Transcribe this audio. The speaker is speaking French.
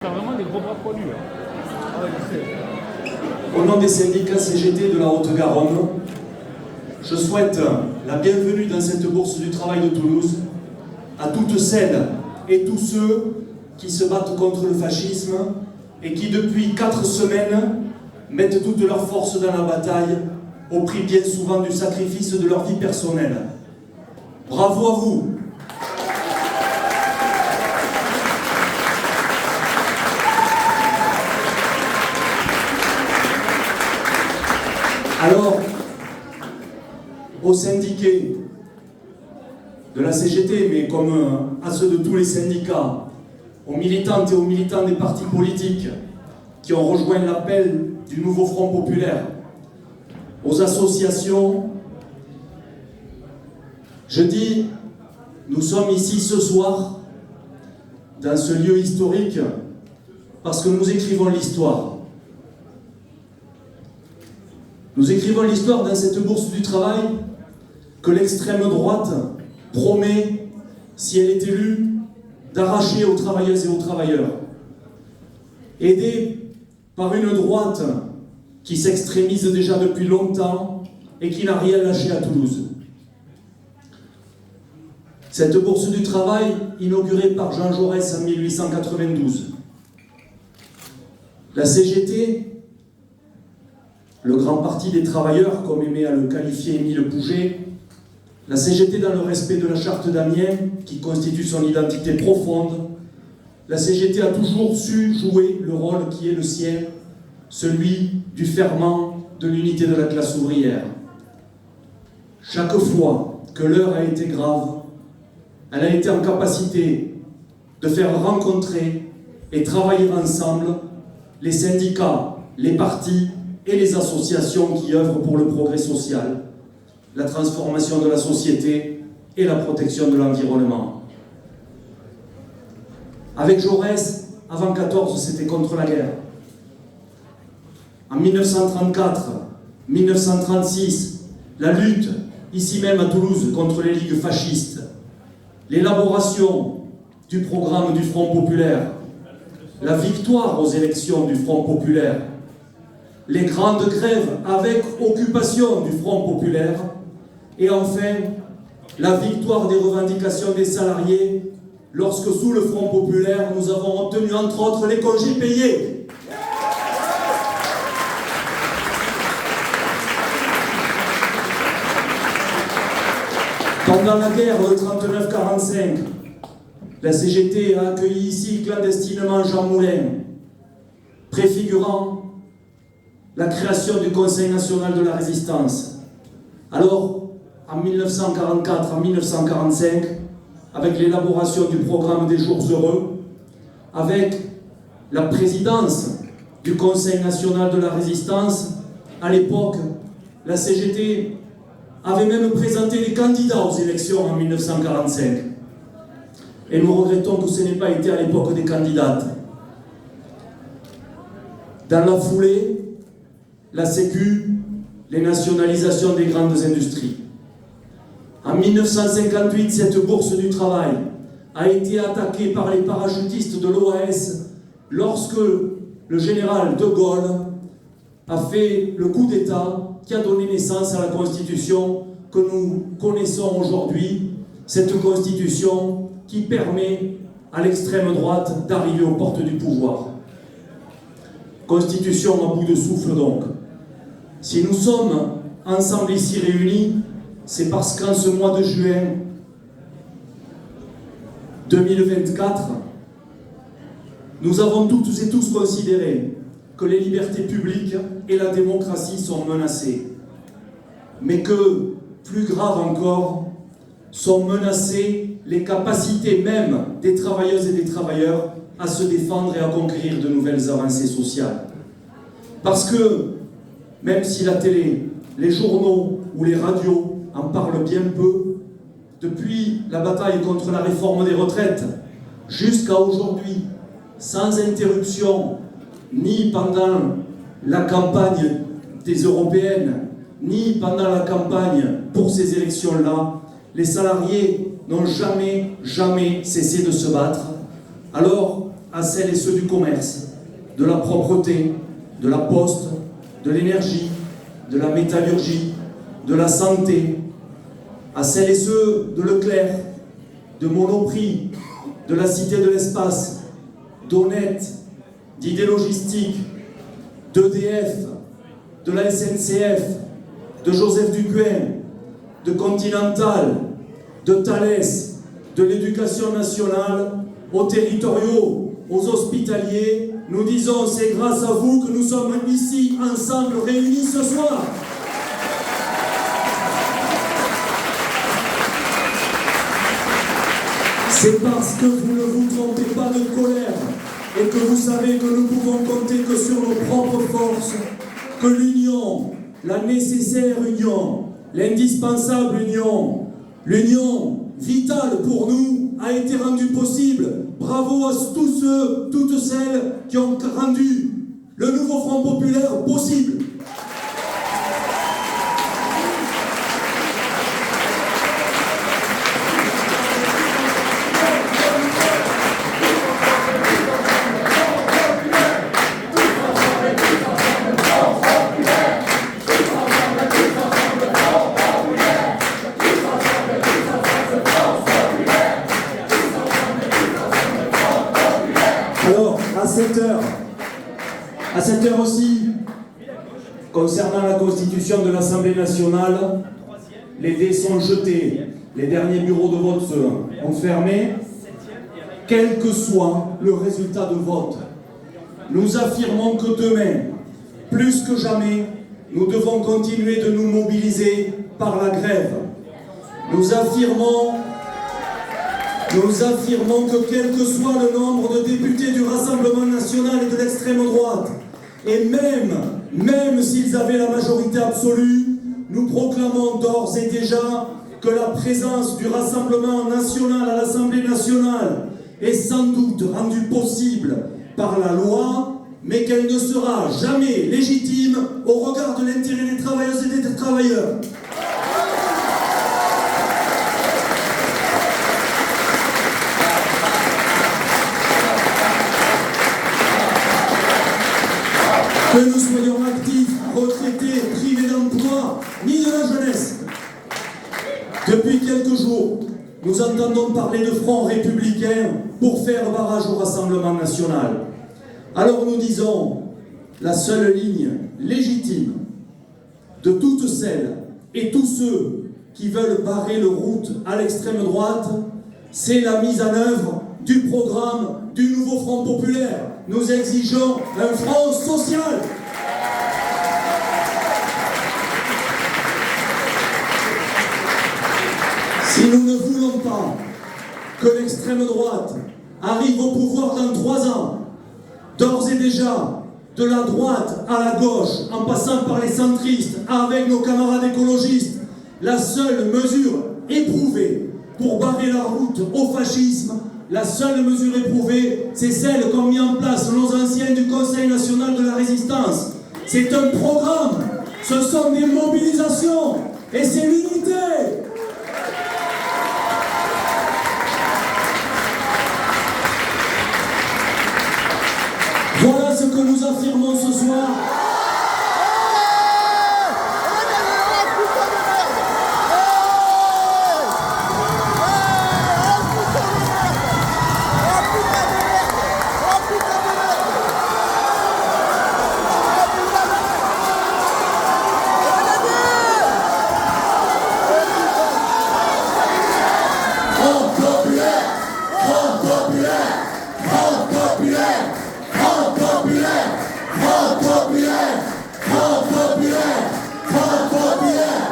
T'as vraiment des gros bras poilus. Ah ouais, je sais. Au nom des syndicats CGT de la Haute-Garonne, je souhaite la bienvenue dans cette bourse du travail de Toulouse à toutes celles et tous ceux qui se battent contre le fascisme et qui depuis 4 semaines mettent toute leur force dans la bataille au prix bien souvent du sacrifice de leur vie personnelle. Bravo à vous! Alors, aux syndiqués de la CGT, mais comme à ceux de tous les syndicats, aux militantes et aux militants des partis politiques qui ont rejoint l'appel du nouveau Front populaire, aux associations, je dis, nous sommes ici ce soir, dans ce lieu historique, parce que nous écrivons l'histoire. Nous écrivons l'histoire dans cette bourse du travail que l'extrême droite promet, si elle est élue, d'arracher aux travailleuses et aux travailleurs. Aidée par une droite qui s'extrémise déjà depuis longtemps et qui n'a rien lâché à Toulouse. Cette bourse du travail, inaugurée par Jean Jaurès en 1892. La CGT, le grand parti des travailleurs, comme aimait à le qualifier Émile Pouget, la CGT dans le respect de la charte d'Amiens, qui constitue son identité profonde, la CGT a toujours su jouer le rôle qui est le sien, celui du ferment de l'unité de la classe ouvrière. Chaque fois que l'heure a été grave, elle a été en capacité de faire rencontrer et travailler ensemble les syndicats, les partis et les associations qui œuvrent pour le progrès social, la transformation de la société et la protection de l'environnement. Avec Jaurès, avant 14, c'était contre la guerre. En 1934, 1936, la lutte, ici même à Toulouse, contre les ligues fascistes, l'élaboration du programme du Front populaire, la victoire aux élections du Front populaire, les grandes grèves avec occupation du Front populaire, et enfin, la victoire des revendications des salariés, lorsque sous le Front populaire, nous avons obtenu entre autres les congés payés. Pendant la guerre de 39-45, la CGT a accueilli ici clandestinement Jean Moulin, préfigurant la création du Conseil national de la résistance. Alors, en 1944, en 1945, avec l'élaboration du programme des Jours heureux, avec la présidence du Conseil national de la résistance, à l'époque, la CGT avait même présenté des candidats aux élections en 1945. Et nous regrettons que ce n'ait pas été à l'époque des candidates. Dans la foulée, la Sécu, les nationalisations des grandes industries. En 1958, cette bourse du travail a été attaquée par les parachutistes de l'OAS lorsque le général de Gaulle a fait le coup d'État qui a donné naissance à la Constitution que nous connaissons aujourd'hui, cette Constitution qui permet à l'extrême droite d'arriver aux portes du pouvoir. Constitution à bout de souffle donc. Si nous sommes ensemble ici réunis, c'est parce qu'en ce mois de juin 2024, nous avons toutes et tous considéré que les libertés publiques et la démocratie sont menacées. Mais que, plus grave encore, sont menacées les capacités même des travailleuses et des travailleurs à se défendre et à conquérir de nouvelles avancées sociales. Parce que, même si la télé, les journaux ou les radios en parlent bien peu, depuis la bataille contre la réforme des retraites jusqu'à aujourd'hui, sans interruption, ni pendant la campagne des européennes, ni pendant la campagne pour ces élections-là, les salariés n'ont jamais cessé de se battre. Alors, à celles et ceux du commerce, de la propreté, de la poste, de l'énergie, de la métallurgie, de la santé, à celles et ceux de Leclerc, de Monoprix, de la Cité de l'Espace, d'Honnête, d'Idées Logistiques, d'EDF, de la SNCF, de Joseph Dupuin, de Continental, de Thales, de l'Éducation nationale, aux territoriaux, aux hospitaliers, nous disons c'est grâce à vous que nous sommes ici ensemble réunis ce soir. C'est parce que vous ne vous trompez pas de colère et que vous savez que nous pouvons compter que sur nos propres forces, que l'union, la nécessaire union, l'indispensable union, l'union vitale pour nous a été rendue possible. Bravo à tous ceux, toutes celles qui ont rendu le nouveau Front populaire possible. Alors, à cette heure aussi, concernant la constitution de l'Assemblée nationale, les dés sont jetés, les derniers bureaux de vote ont fermé, quel que soit le résultat de vote. Nous affirmons que demain, plus que jamais, nous devons continuer de nous mobiliser par la grève. Nous affirmons que quel que soit le nombre de députés du Rassemblement national et de l'extrême droite, et même s'ils avaient la majorité absolue, nous proclamons d'ores et déjà que la présence du Rassemblement national à l'Assemblée nationale est sans doute rendue possible par la loi, mais qu'elle ne sera jamais légitime au regard de l'intérêt des travailleuses et des travailleurs. Que nous soyons actifs, retraités, privés d'emploi, ni de la jeunesse. Depuis quelques jours, nous entendons parler de front républicain pour faire barrage au Rassemblement national. Alors nous disons, la seule ligne légitime de toutes celles et tous ceux qui veulent barrer le route à l'extrême droite, c'est la mise en œuvre du programme du nouveau Front populaire. Nous exigeons un front social. Si nous ne voulons pas que l'extrême droite arrive au pouvoir dans 3 ans, d'ores et déjà, de la droite à la gauche, en passant par les centristes, avec nos camarades écologistes, la seule mesure éprouvée pour barrer la route au fascisme, la seule mesure éprouvée, c'est celle qu'ont mis en place nos anciens du Conseil national de la résistance. C'est un programme, ce sont des mobilisations, et c'est l'unité. Voilà ce que nous affirmons ce soir. Front populaire,